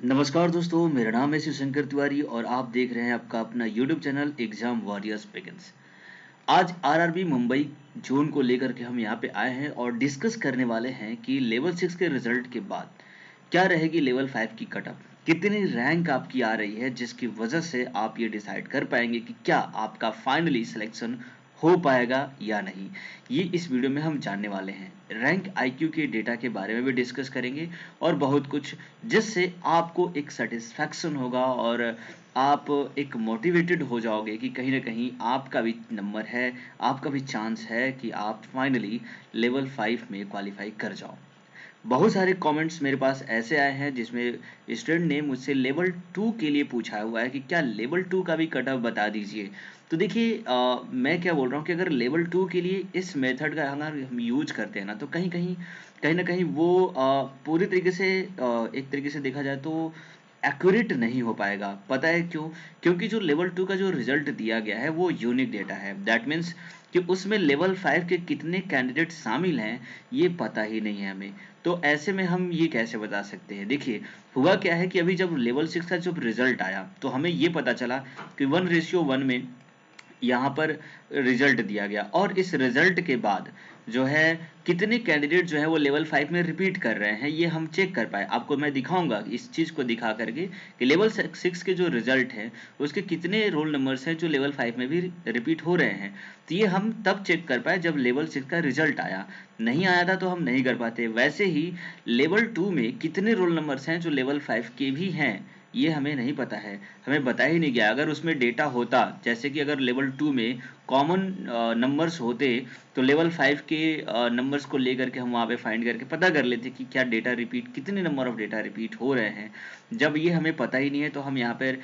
नमस्कार दोस्तों, मेरा नाम है शिवशंकर तिवारी और आप देख रहे हैं आपका अपना YouTube channel exam warriors begins. आज आरआरबी मुंबई जोन को लेकर के हम यहाँ पे आए हैं और डिस्कस करने वाले हैं कि लेवल 6 के रिजल्ट के बाद क्या रहेगी लेवल 5 की कट ऑफ, कितनी रैंक आपकी आ रही है जिसकी वजह से आप ये डिसाइड कर पाएंगे कि क्या आपका फाइनली सिलेक्शन हो पाएगा या नहीं। ये इस वीडियो में हम जानने वाले हैं। रैंक आईक्यू के डेटा के बारे में भी डिस्कस करेंगे और बहुत कुछ, जिससे आपको एक सेटिस्फैक्शन होगा और आप एक मोटिवेटेड हो जाओगे कि कहीं ना कहीं आपका भी नंबर है, आपका भी चांस है कि आप फाइनली लेवल 5 में क्वालिफाई कर जाओ। बहुत सारे कमेंट्स मेरे पास ऐसे आए हैं जिसमें स्टूडेंट ने मुझसे लेवल 2 के लिए पूछा हुआ है कि क्या लेवल 2 का भी कट ऑफ बता दीजिए। तो देखिए, मैं क्या बोल रहा हूँ कि अगर लेवल 2 के लिए इस मेथड का अगर हम यूज करते हैं ना, तो कहीं ना कहीं वो पूरी तरीके से, एक तरीके से देखा जाए तो एक्यूरेट नहीं हो पाएगा। पता है क्यों? क्योंकि जो लेवल 2 का जो रिजल्ट दिया गया है वो यूनिक डेटा है। दैट मीन्स कि उसमें लेवल 5 के कितने कैंडिडेट शामिल हैं ये पता ही नहीं है हमें। तो ऐसे में हम ये कैसे बता सकते हैं? देखिए, हुआ क्या है कि अभी जब लेवल 6 का जब रिजल्ट आया तो हमें ये पता चला कि 1:1 में यहाँ पर रिजल्ट दिया गया और इस रिजल्ट के बाद जो है कितने कैंडिडेट जो है वो लेवल 5 में रिपीट कर रहे हैं ये हम चेक कर पाए। आपको मैं दिखाऊंगा इस चीज को दिखा करके कि लेवल 6 के जो रिजल्ट है उसके कितने रोल नंबर्स हैं जो लेवल 5 में भी रिपीट हो रहे हैं। तो ये हम तब चेक कर पाए जब लेवल 6 का रिजल्ट आया। नहीं आया था तो हम नहीं कर पाते। वैसे ही लेवल 2 में कितने रोल नंबर्स हैं जो लेवल 5 के भी हैं ये हमें नहीं पता है, हमें बता ही नहीं गया। अगर उसमें डेटा होता, जैसे कि अगर लेवल 2 में कॉमन नंबर्स होते तो लेवल 5 के नंबर्स को लेकर के हम वहाँ पे फाइंड करके पता कर लेते कि क्या डेटा रिपीट, कितने नंबर ऑफ डेटा रिपीट हो रहे हैं। जब ये हमें पता ही नहीं है तो हम यहाँ पर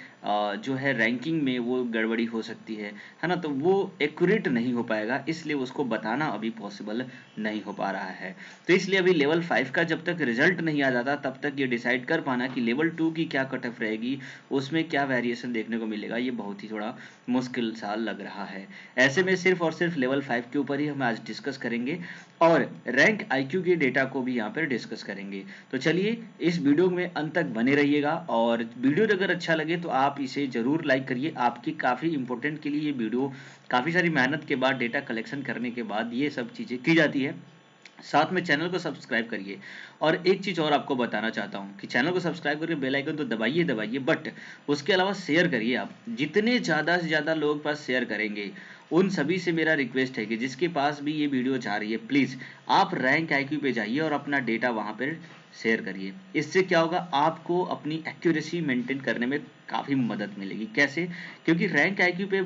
जो है रैंकिंग में वो गड़बड़ी हो सकती है ना। तो वो एक्यूरेट नहीं हो पाएगा, इसलिए उसको बताना अभी पॉसिबल नहीं हो पा रहा है। तो इसलिए अभी लेवल 5 का जब तक रिजल्ट नहीं आ जाता तब तक ये डिसाइड कर पाना कि लेवल 2 की क्या कट ऑफ रहेगी, उसमें क्या वेरिएशन देखने को मिलेगा, ये बहुत ही थोड़ा मुश्किल सा लग रहा है। ऐसे में सिर्फ और सिर्फ लेवल 5 के ऊपर ही हम आज डिस्कस करेंगे और रैंक आईक्यू के डेटा को भी यहाँ पर डिस्कस करेंगे। तो चलिए इस वीडियो में अंत तक बने रहिएगा और वीडियो अगर अच्छा लगे तो आप इसे जरूर लाइक करिए। आपकी काफ़ी इंपॉर्टेंट के लिए ये वीडियो, काफ़ी सारी मेहनत के बाद, डेटा कलेक्शन करने के बाद ये सब चीज़ें की जाती है। साथ में चैनल को सब्सक्राइब करिए। और एक चीज़ और आपको बताना चाहता हूँ कि चैनल को सब्सक्राइब करके बेल आइकन तो दबाइए दबाइए, बट उसके अलावा शेयर करिए। आप जितने ज़्यादा से ज़्यादा लोगों के पास शेयर करेंगे उन सभी से मेरा रिक्वेस्ट है कि जिसके पास भी ये वीडियो जा रही है प्लीज़ आप रैंक आईक्यू पे जाइए और अपना डेटा वहाँ पर शेयर करिए। इससे क्या होगा, आपको अपनी एक्यूरेसी मेंटेन करने में काफ़ी मदद मिलेगी। कैसे? क्योंकि रैंक आईक्यू पे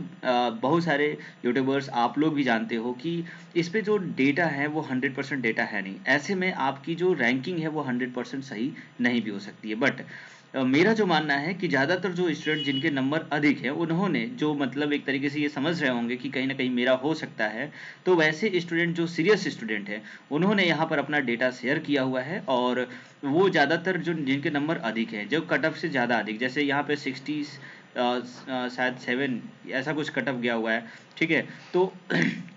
बहुत सारे यूट्यूबर्स, आप लोग भी जानते हो कि इस पे जो डेटा है वो 100% डेटा है नहीं। ऐसे में आपकी जो रैंकिंग है वो 100% सही नहीं भी हो सकती है। बट मेरा जो मानना है कि ज़्यादातर जो स्टूडेंट जिनके नंबर अधिक है उन्होंने जो मतलब एक तरीके से ये समझ रहे होंगे कि कहीं ना कहीं मेरा हो सकता है, तो वैसे स्टूडेंट जो सीरियस स्टूडेंट है उन्होंने यहाँ पर अपना डेटा शेयर किया हुआ है। और वो ज़्यादातर जो जिनके नंबर अधिक है, जो कट ऑफ से ज़्यादा अधिक, जैसे यहाँ पे 60 शायद 7 ऐसा कुछ कट ऑफ गया हुआ है। ठीक है, तो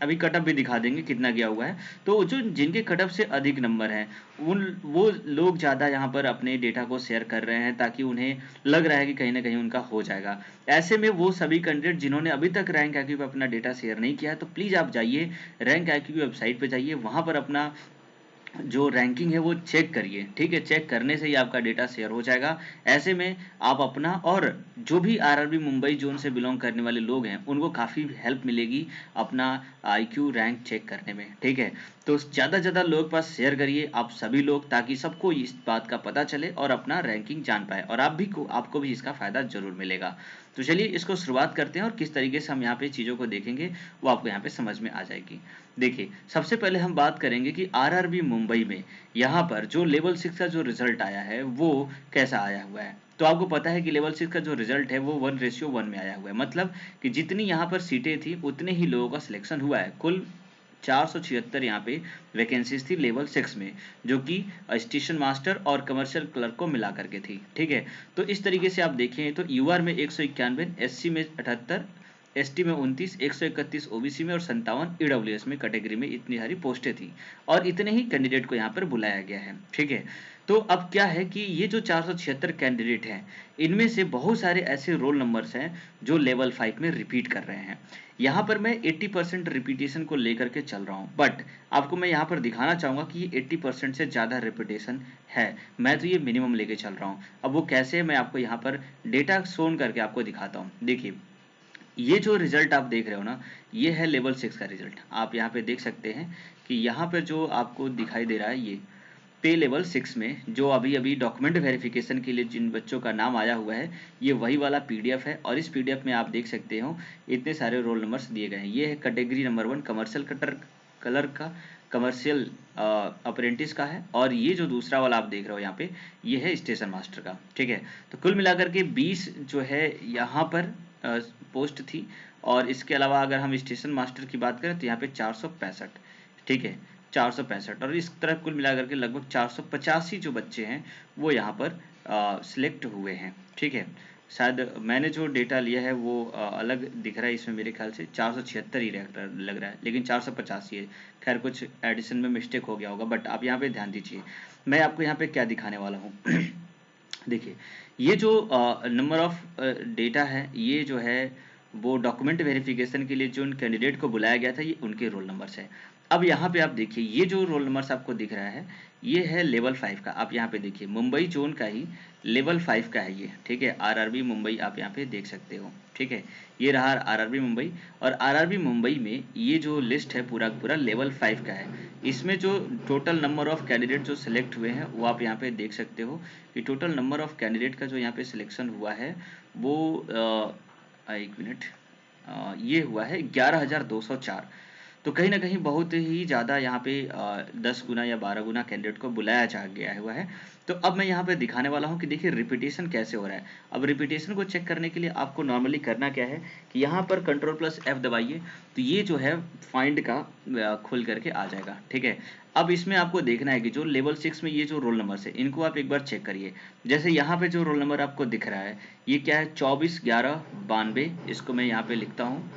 अभी कट ऑफ भी दिखा देंगे कितना गया हुआ है। तो जो जिनके कट ऑफ से अधिक नंबर हैं उन वो लोग ज़्यादा यहाँ पर अपने डेटा को शेयर कर रहे हैं ताकि उन्हें लग रहा है कि कहीं ना कहीं उनका हो जाएगा। ऐसे में वो सभी कैंडिडेट जिन्होंने अभी तक रैंक आईक्यू पे अपना डेटा शेयर नहीं किया है तो प्लीज़ आप जाइए रैंक आईक्यू की वेबसाइट पे जाइए, वहाँ पर अपना जो रैंकिंग है वो चेक करिए। ठीक है, चेक करने से ही आपका डेटा शेयर हो जाएगा। ऐसे में आप अपना और जो भी आरआरबी मुंबई जोन से बिलोंग करने वाले लोग हैं उनको काफ़ी हेल्प मिलेगी अपना आईक्यू रैंक चेक करने में। ठीक है, तो ज़्यादा से ज़्यादा लोगों के पास शेयर करिए आप सभी लोग, ताकि सबको इस बात का पता चले और अपना रैंकिंग जान पाए और आपको भी इसका फ़ायदा ज़रूर मिलेगा। तो चलिए इसको शुरुआत करते हैं और किस तरीके से हम यहाँ पे चीज़ों को देखेंगे वो आपको यहाँ पे समझ में आ जाएगी। देखिए, सबसे पहले हम बात करेंगे कि आरआरबी मुंबई में यहाँ पर जो लेवल 6 का जो रिजल्ट आया है वो कैसा आया हुआ है। तो आपको पता है कि लेवल 6 का जो रिजल्ट है वो 1:1 में आया हुआ है। मतलब कि जितनी यहाँ पर सीटें थी उतने ही लोगों का सिलेक्शन हुआ है। कुल 476 यहाँ पे वैकेंसीज थी लेवल 6 में, जो कि स्टेशन मास्टर और कमर्शियल क्लर्क को मिला करके थी। ठीक है, तो इस तरीके से आप देखें तो यूआर में 191, एससी में 78, एसटी में 29, 131 ओबीसी में और 57 ईडब्ल्यूएस में कैटेगरी में इतनी सारी पोस्टें थी और इतने ही कैंडिडेट को यहाँ पर बुलाया गया है। ठीक है, तो अब क्या है कि ये जो 476 कैंडिडेट हैं, इनमें से बहुत सारे ऐसे रोल नंबर्स हैं जो लेवल 5 में रिपीट कर रहे हैं। यहाँ पर मैं 80% रिपीटेशन को लेकर के चल रहा हूँ, बट आपको मैं यहाँ पर दिखाना चाहूँगा कि ये 80% से ज़्यादा रिपीटेशन है। मैं तो ये मिनिमम लेके चल रहा हूँ। अब वो कैसे है, मैं आपको यहाँ पर डेटा शोन करके आपको दिखाता हूँ। देखिए, ये जो रिजल्ट आप देख रहे हो ना, ये है लेवल 6 का रिजल्ट। आप यहाँ पे देख सकते हैं कि यहाँ पे जो आपको दिखाई दे रहा है, ये पे लेवल 6 में जो अभी-अभी डॉक्यूमेंट वेरिफिकेशन के लिए जिन बच्चों का नाम आया हुआ है, ये वही वाला पीडीएफ है और इस पीडीएफ में आप देख सकते हो इतने सारे रोल नंबर्स दिए गए हैं। ये है कैटेगरी नंबर 1 कमर्शियल कलर का, कमर्शियल अप्रेंटिस का है, और ये जो दूसरा वाला आप देख रहे हो यहाँ पे, ये है स्टेशन मास्टर का। ठीक है, तो कुल मिलाकर के 20 जो है यहाँ पर पोस्ट थी, और इसके अलावा अगर हम स्टेशन मास्टर की बात करें तो यहाँ पे 465। ठीक है, 465, और इस तरह कुल मिलाकर के लगभग 485 जो बच्चे हैं वो यहाँ पर सिलेक्ट हुए हैं। ठीक है, शायद मैंने जो डेटा लिया है वो अलग दिख रहा है, इसमें मेरे ख्याल से 476 ही लग रहा है, लेकिन 485 है। खैर कुछ एडिशन में मिस्टेक हो गया होगा, बट आप यहाँ पे ध्यान दीजिए, मैं आपको यहाँ पे क्या दिखाने वाला हूँ। देखिए, ये जो नंबर ऑफ डेटा है, ये जो है वो डॉक्यूमेंट वेरिफिकेशन के लिए जो उन कैंडिडेट को बुलाया गया था, ये उनके रोल नंबर्स है। अब यहाँ पे आप देखिए, ये जो रोल नंबर्स आपको दिख रहा है, ये है लेवल 5 का। आप यहाँ पे देखिए, मुंबई जोन का ही लेवल 5 का है ये। ठीक है, आरआरबी मुंबई आप यहाँ पे देख सकते हो। ठीक है, ये रहा आरआरबी मुंबई, और आरआरबी मुंबई में ये जो लिस्ट है पूरा पूरा लेवल 5 का है। इसमें जो टोटल नंबर ऑफ कैंडिडेट जो सिलेक्ट हुए हैं वो आप यहाँ पे देख सकते हो कि टोटल नंबर ऑफ कैंडिडेट का जो यहाँ पे सिलेक्शन हुआ है वो एक मिनट, ये हुआ है 11,204। तो कहीं ना कहीं बहुत ही ज़्यादा यहाँ पे 10 गुना या 12 गुना कैंडिडेट को बुलाया जा गया हुआ है। तो अब मैं यहाँ पे दिखाने वाला हूँ कि देखिए रिपीटेशन कैसे हो रहा है। अब रिपीटेशन को चेक करने के लिए आपको नॉर्मली करना क्या है कि यहाँ पर Ctrl+F दबाइए, तो ये जो है फाइंड का खुल करके आ जाएगा। ठीक है, अब इसमें आपको देखना है कि जो लेवल 6 में ये जो रोल नंबर है, इनको आप एक बार चेक करिए। जैसे यहाँ पे जो रोल नंबर आपको दिख रहा है, ये क्या है, 241192। इसको मैं यहाँ पे लिखता हूँ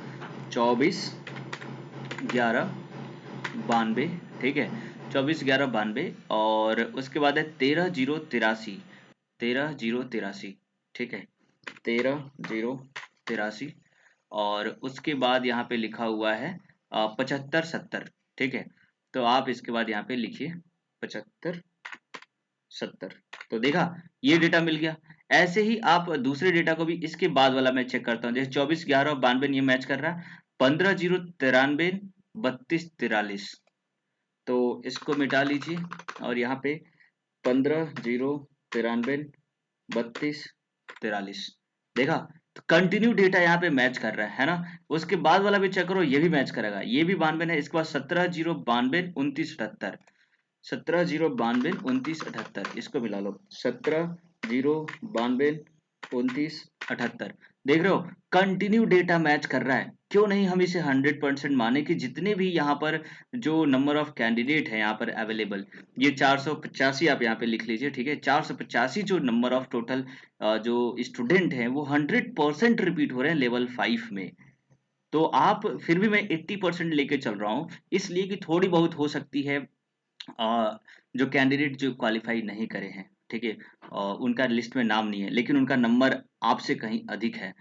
241192। ठीक है, 241192, और उसके बाद है 13083। 13083। ठीक है, 13083, और उसके बाद यहाँ पे लिखा हुआ है 7570। ठीक है, तो आप इसके बाद यहाँ पे लिखिए 7570। तो देखा, ये डेटा मिल गया। ऐसे ही आप दूसरे डेटा को भी, इसके बाद वाला मैं चेक करता हूँ। जैसे 241192 ये मैच कर रहा है, 15093 3243। तो इसको मिटा लीजिए, और यहाँ पे 15093 3243। देखा, तो कंटिन्यू डेटा यहाँ पे मैच कर रहा है ना। उसके बाद वाला भी चेक करो, ये भी मैच करेगा, ये भी 92 है। इसके बाद 17,092 29 78। 17,092 29 78, इसको मिला लो, 17,092 29 78। देख रहे हो, कंटिन्यू डेटा मैच कर रहा है। क्यों नहीं हम इसे 100% माने कि जितने भी यहाँ पर जो नंबर ऑफ कैंडिडेट है यहाँ पर अवेलेबल, ये 485 आप यहाँ पे लिख लीजिए। ठीक है, 485 जो नंबर ऑफ टोटल जो स्टूडेंट हैं वो 100% रिपीट हो रहे हैं लेवल 5 में। तो आप फिर भी मैं 80% लेके चल रहा हूँ, इसलिए कि थोड़ी बहुत हो सकती है जो कैंडिडेट जो क्वालिफाई नहीं करे हैं, ठीक है, उनका लिस्ट में नाम नहीं है, लेकिन उनका नंबर आपसे कहीं अधिक है,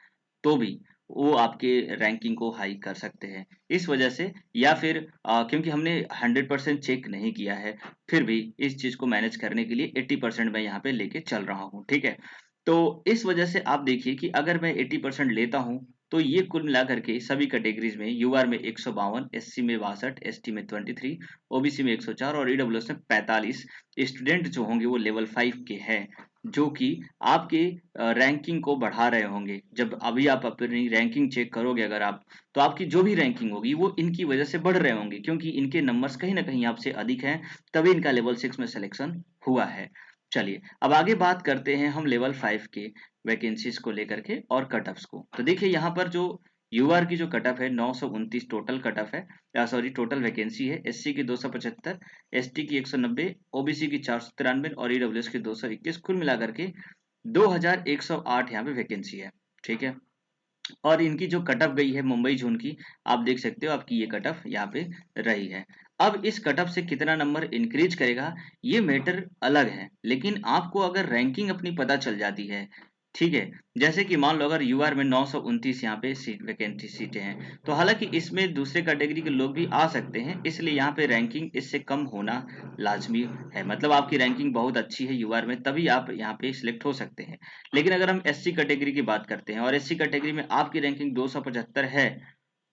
तो भी वो आपके रैंकिंग को हाई कर सकते हैं। इस वजह से, या फिर क्योंकि हमने 100% चेक नहीं किया है, फिर भी इस चीज को मैनेज करने के लिए 80% मैं यहाँ पे लेके चल रहा हूँ। ठीक है, तो इस वजह से आप देखिए कि अगर मैं 80% लेता हूँ, तो ये कुल मिलाकर के सभी कैटेगरीज में, यूआर में 152, एससी में 62, एसटी में 23, ओबीसी में 104, और ईडब्ल्यूएस में 45 स्टूडेंट जो होंगे वो लेवल 5 के हैं, जो कि आपके रैंकिंग को बढ़ा रहे होंगे। जब अभी आप अपनी रैंकिंग चेक करोगे अगर आप, तो आपकी जो भी रैंकिंग होगी वो इनकी वजह से बढ़ रहे होंगे, क्योंकि इनके नंबर्स कहीं ना कहीं आपसे अधिक हैं, तभी इनका लेवल 6 में सिलेक्शन हुआ है। चलिए, अब आगे बात करते हैं हम लेवल 5 के वैकेंसीज को लेकर के और कट ऑफ्स को। तो देखिए, यहाँ पर जो यूआर की जो कट ऑफ है 929 टोटल कट ऑफ है, सॉरी टोटल वैकेंसी है। एससी की 275, एसटी की 190, ओबीसी की 493, और ईडब्ल्यूएस की 221, कुल मिलाकर के 2108 यहाँ पे वैकेंसी है। ठीक है, और इनकी जो कट ऑफ गई है मुंबई जोन की, आप देख सकते हो आपकी ये कट ऑफ यहाँ पे रही है। अब इस कट ऑफ से कितना नंबर इंक्रीज करेगा ये मैटर अलग है, लेकिन आपको अगर रैंकिंग अपनी पता चल जाती है, ठीक है, जैसे कि मान लो अगर यूआर में 929 यहाँ पे सीट वैकेंसी सीटें हैं, तो हालांकि इसमें दूसरे कैटेगरी के लोग भी आ सकते हैं, इसलिए यहाँ पे रैंकिंग इससे कम होना लाजमी है। मतलब आपकी रैंकिंग बहुत अच्छी है यूआर में, तभी आप यहाँ पे सिलेक्ट हो सकते हैं। लेकिन अगर हम एससी कैटेगरी की बात करते हैं और एससी कैटेगरी में आपकी रैंकिंग 275 है,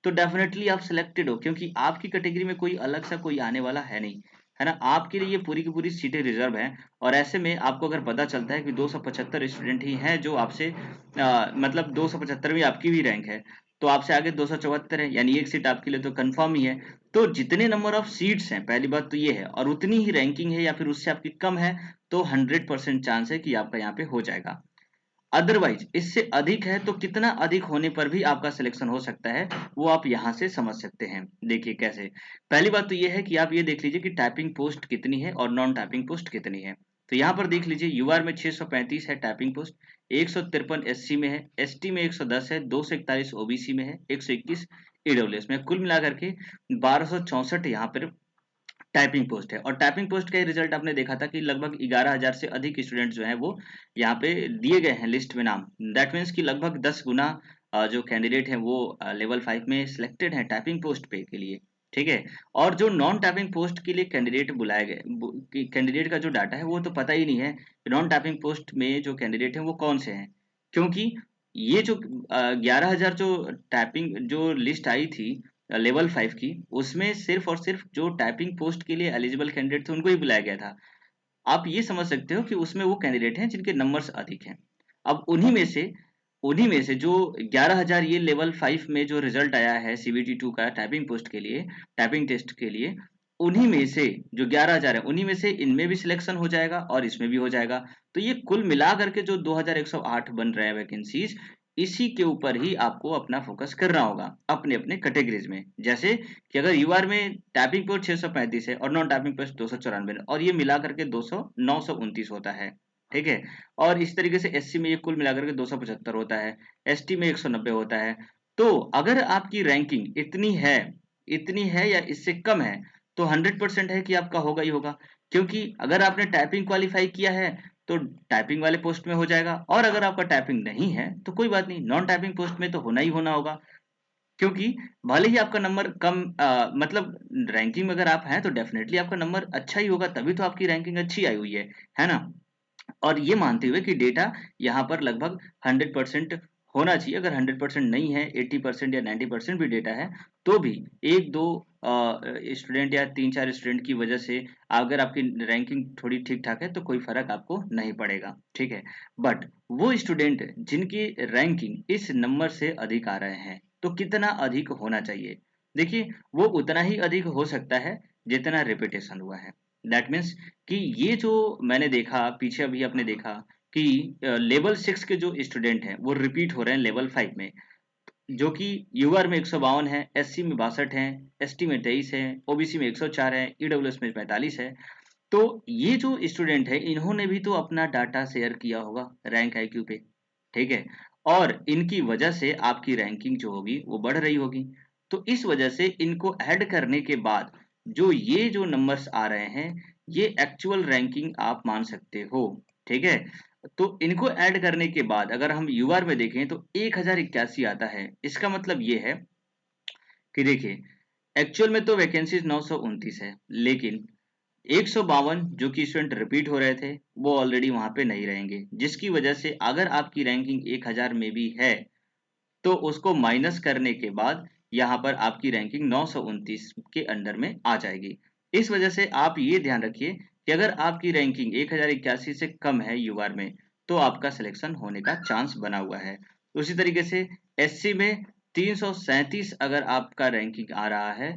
तो डेफिनेटली आप सिलेक्टेड हो, क्योंकि आपकी कैटेगरी में कोई अलग सा कोई आने वाला है नहीं, है ना। आपके लिए ये पूरी की पूरी सीटें रिजर्व हैं, और ऐसे में आपको अगर पता चलता है कि 275 स्टूडेंट ही हैं जो आपसे मतलब 275 में आपकी भी रैंक है, तो आपसे आगे 274 है, यानी एक सीट आपके लिए तो कंफर्म ही है। तो जितने नंबर ऑफ सीट्स हैं, पहली बात तो ये है, और उतनी ही रैंकिंग है या फिर उससे आपकी कम है, तो 100% चांस है कि आपका यहाँ पे हो जाएगा। अदरवाइज इससे अधिक है तो कितना अधिक होने पर भी आपका सिलेक्शन हो सकता है, वो आप यहां से समझ सकते हैं। देखिए कैसे, पहली बात तो ये है कि आप ये देख लीजिए कि टाइपिंग पोस्ट कितनी है और नॉन टाइपिंग पोस्ट कितनी है। तो यहाँ पर देख लीजिए यूआर में 635 है टाइपिंग पोस्ट, 153 एससी में है, एसटी में 110 है, 241 ओबीसी में है, 121 ईडब्ल्यूएस में, कुल मिलाकर के 1264 यहाँ पर टाइपिंग पोस्ट है। और टाइपिंग पोस्ट का ही रिजल्ट आपने देखा था कि लगभग 11,000 से अधिक स्टूडेंट जो हैं वो यहाँ पे दिए गए हैं लिस्ट में नाम। दैट मीन्स कि लगभग 10 गुना जो कैंडिडेट हैं वो लेवल 5 में सिलेक्टेड हैं टाइपिंग पोस्ट पे के लिए, ठीक है। और जो नॉन टाइपिंग पोस्ट के लिए कैंडिडेट बुलाए गए, कैंडिडेट का जो डाटा है वो तो पता ही नहीं है नॉन टाइपिंग पोस्ट में जो कैंडिडेट हैं वो कौन से हैं, क्योंकि ये जो 11,000 जो टाइपिंग जो लिस्ट आई थी लेवल 5 की, उसमें सिर्फ और सिर्फ जो टाइपिंग पोस्ट के लिए एलिजिबल कैंडिडेट थे उनको ही बुलाया गया था। आप ये समझ सकते हो कि उसमें वो कैंडिडेट हैं जिनके नंबर्स अधिक हैं। अब उन्हीं में से जो 11,000 ये लेवल 5 में जो रिजल्ट आया है सीबीटी 2 का टाइपिंग पोस्ट के लिए, टाइपिंग टेस्ट के लिए, उन्हीं में से जो 11,000 है उन्हीं में से इनमें भी सिलेक्शन हो जाएगा और इसमें भी हो जाएगा। तो ये कुल मिला करके जो 2108 बन रहे हैं वैकेंसीज, इसी के ऊपर ही आपको अपना फोकस करना होगा अपने अपने कैटेगरीज में। जैसे कि अगर यूआर में टाइपिंग पोस्ट 635 है और नॉन टाइपिंग पोस्ट 294 और ये मिला करके 929 होता है, ठीक है। और इस तरीके से एससी में ये कुल मिलाकर के 275 होता है, एसटी में 190 होता है। तो अगर आपकी रैंकिंग इतनी है या इससे कम है, तो 100% है कि आपका होगा ही होगा। क्योंकि अगर आपने टाइपिंग क्वालिफाई किया है तो टाइपिंग वाले पोस्ट में हो जाएगा, और अगर आपका टाइपिंग नहीं है तो कोई बात नहीं, नॉन टाइपिंग पोस्ट में तो होना ही होना होगा। क्योंकि भले ही आपका नंबर कम मतलब रैंकिंग में अगर आप हैं तो डेफिनेटली आपका नंबर अच्छा ही होगा, तभी तो आपकी रैंकिंग अच्छी आई हुई है ना। और ये मानते हुए कि डेटा यहाँ पर लगभग 100% होना चाहिए। अगर 100% नहीं है, 80% या 90% भी डेटा है, तो भी एक दो स्टूडेंट या तीन चार स्टूडेंट की वजह से अगर आपकी रैंकिंग थोड़ी ठीक ठाक है तो कोई फर्क आपको नहीं पड़ेगा, ठीक है। बट वो स्टूडेंट जिनकी रैंकिंग इस नंबर से अधिक आ रहे हैं, तो कितना अधिक होना चाहिए? देखिए, वो उतना ही अधिक हो सकता है जितना रिपीटेशन हुआ है। दैट मीन्स कि ये जो मैंने देखा पीछे, अभी आपने देखा कि लेवल 6 के जो स्टूडेंट हैं वो रिपीट हो रहे हैं लेवल 5 में, जो कि यूआर में 152 है, एससी में 62 है, एसटी में 23 है, ओबीसी में 104 है, ईडब्ल्यूएस में 45 है। तो ये जो स्टूडेंट है इन्होंने भी तो अपना डाटा शेयर किया होगा रैंक आईक्यू पे, ठीक है। और इनकी वजह से आपकी रैंकिंग जो होगी वो बढ़ रही होगी। तो इस वजह से इनको ऐड करने के बाद जो ये जो नंबर्स आ रहे हैं, ये एक्चुअल रैंकिंग आप मान सकते हो, ठीक है। तो इनको ऐड करने के बाद अगर हम यूआर में देखें तो 1081 आता है। इसका मतलब ये है कि देखिए, एक्चुअल में तो वैकेंसीज 929 है, लेकिन 152 जो कि स्टूडेंट रिपीट हो रहे थे वो ऑलरेडी वहां पे नहीं रहेंगे, जिसकी वजह से अगर आपकी रैंकिंग 1000 में भी है तो उसको माइनस करने के बाद यहाँ पर आपकी रैंकिंग 929 के अंडर में आ जाएगी। इस वजह से आप ये ध्यान रखिए कि अगर आपकी रैंकिंग 1081 से कम है यूआर में, तो आपका सिलेक्शन होने का चांस बना हुआ है। उसी तरीके से एससी में 337 अगर आपका रैंकिंग आ रहा है,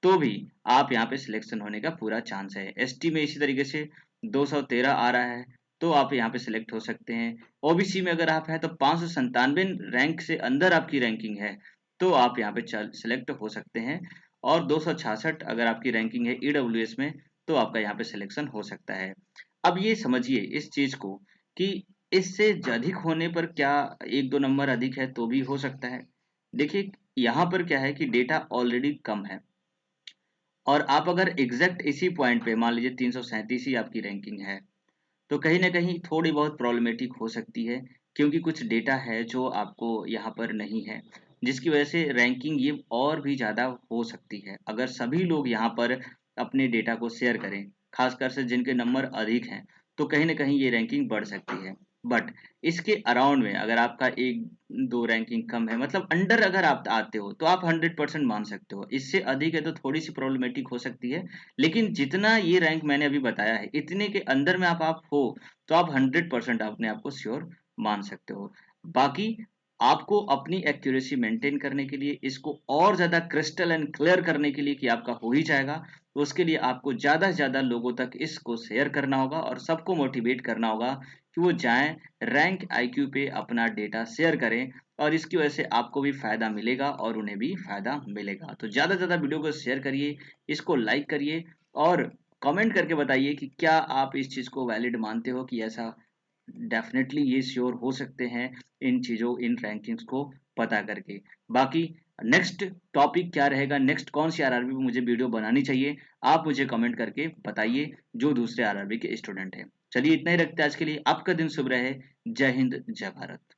तो भी आप यहाँ पे सिलेक्शन होने का पूरा चांस है। एसटी में इसी तरीके से 213 आ रहा है, तो आप यहाँ पे सिलेक्ट हो सकते हैं। ओबीसी में अगर आप हैं तो 597 रैंक से अंदर आपकी रैंकिंग है, तो आप यहाँ पे सिलेक्ट हो सकते हैं। और 266 अगर आपकी रैंकिंग है ईडब्ल्यूएस में, तो आपका यहाँ पे सिलेक्शन हो सकता है। अब ये समझिए इस चीज को कि इससे अधिक होने पर क्या 1-2 नंबर अधिक है तो भी हो सकता है। देखिए, यहाँ पर क्या है कि डेटा ऑलरेडी कम है और आप अगर एग्ज़ैक्ट इसी पॉइंट पे मान लीजिए 337 ही आपकी रैंकिंग है, तो कहीं न कहीं थोड़ी बहुत प्रॉब्लमैटिक हो सकती है, क्योंकि कुछ डेटा है जो आपको यहाँ पर नहीं है, जिसकी वजह से रैंकिंग ये और भी ज़्यादा हो सकती है। अगर सभी लोग यहाँ पर अपने डेटा को शेयर करें, ख़ासकर से जिनके नंबर अधिक हैं, तो कहीं न कहीं ये रैंकिंग बढ़ सकती है। बट इसके अराउंड में अगर आपका 1-2 रैंकिंग कम है, मतलब अंडर अगर आप आते हो, तो आप 100% मान सकते हो। इससे अधिक है तो थोड़ी-सी प्रॉब्लमैटिक हो सकती है, लेकिन जितना ये रैंक मैंने अभी बताया है, इतने के अंदर में आप हो, तो आप 100% अपने आप को श्योर मान सकते हो। बाकी आपको अपनी एक्यूरेसी मेंटेन करने के लिए, इसको और ज़्यादा क्रिस्टल एंड क्लियर करने के लिए कि आपका हो ही जाएगा, तो उसके लिए आपको ज़्यादा से ज़्यादा लोगों तक इसको शेयर करना होगा और सबको मोटिवेट करना होगा कि वो जाएँ, रैंक आईक्यू पे अपना डेटा शेयर करें और इसकी वजह से आपको भी फ़ायदा मिलेगा और उन्हें भी फ़ायदा मिलेगा। तो ज़्यादा से ज़्यादा वीडियो को शेयर करिए, इसको लाइक करिए और कमेंट करके बताइए कि क्या आप इस चीज़ को वैलिड मानते हो कि ऐसा डेफ़िनेटली ये श्योर हो सकते हैं इन चीज़ों इन रैंकिंग्स को पता करके। बाकी नेक्स्ट टॉपिक क्या रहेगा, नेक्स्ट कौन-सी आरआरबी पे मुझे वीडियो बनानी चाहिए, आप मुझे कमेंट करके बताइए जो दूसरे आरआरबी के स्टूडेंट हैं। चलिए इतना ही रखते हैं आज के लिए। आपका दिन शुभ रहे। जय हिंद, जय भारत।